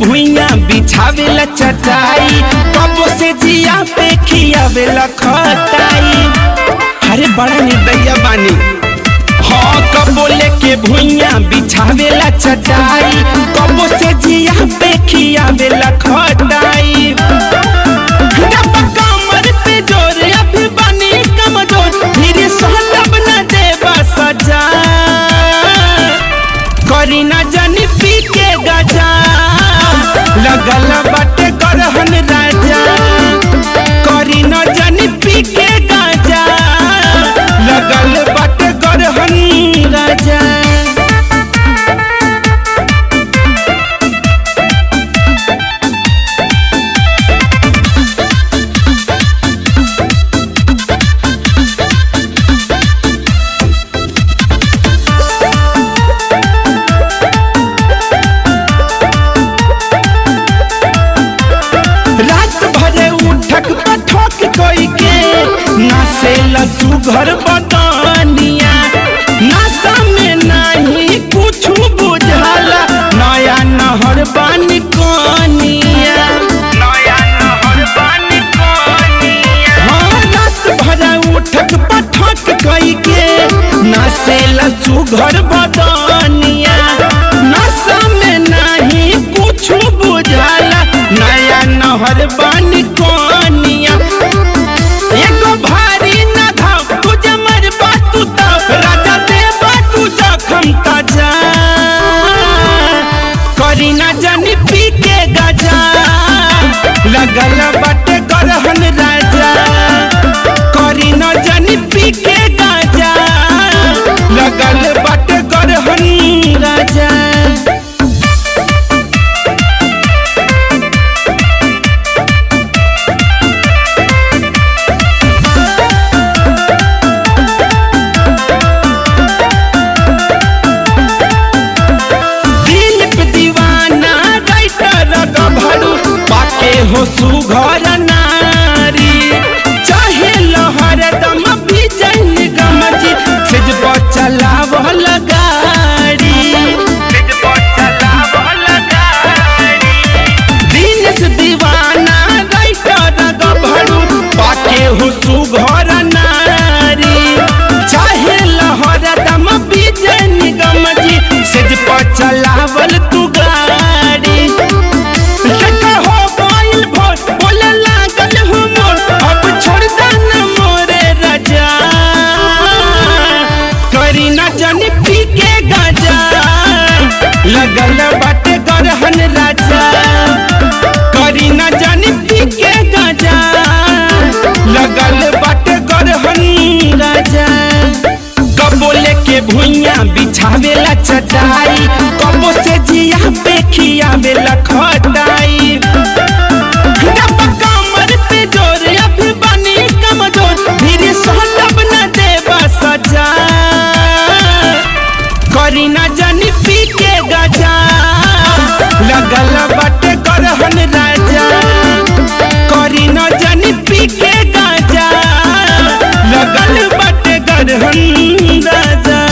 भुइया बिछावेला चटाई, कबो से जिया पे खियावेला खटाई। अरे बड़ा निर्दयी बानी। हाँ कबो लेके भुइया बिछावेला चटाई, कबो से जिया पे खियावेला खटाई। कमर पे जोर अभी बानी कमजोर, फिर सहलब न देवा सजा। करी ना जानी पी के गजा, लगल बाटे करहन राजा। करी ना जानी पी के गजा, लगल बाटे करहन राजा। कोई के नासे लसु घर बदनिया, नासा में नहीं कुछ बुझाला। नया नहर बानी कोनिया, नया नहर बानी कोनिया। हाँ रात भरा उठक पठक कोई के नासे लसु घर बदनिया, नासा में नहीं कुछ बुझाला। नया नहर बानी कोनिया। एगो भारी न धाव तुझे मर बातू ताव, राजा दे बातू जखम ताजा। करी ना जानी पी के गजा, लगल बाटे करहन राजा। करी ना जानी पी के गजा, लगल बाटे करहन राजा। हो सुघर नारी, चाहे लहर दम भी जैन गमजी, सेज चलावल गाड़ी, सेज चलावल गाड़ी। दिनेश दीवाना राइटर गभरू, पाके हो सुघर नारी, चाहे लहर दम भी जैन गमजी, सेज चलावल तू गाड़ी। जानी पी के गजा, लगल बाटे करहन राजा। करी ना जानी पी के गजा, लगल बाटे करहन राजा। कबो लेके भुइया बिछावेला चटाई, कबो से जिया पे खियावेला खटाई। कमर पे जोर अभी बानी कमजोर, फिर सहलब न देवा सजा। करी ना जानी पी के गजा, लगल बाटे करहन राजा। करी ना जानी पी के गजा, लगल बाटे करहन राजा।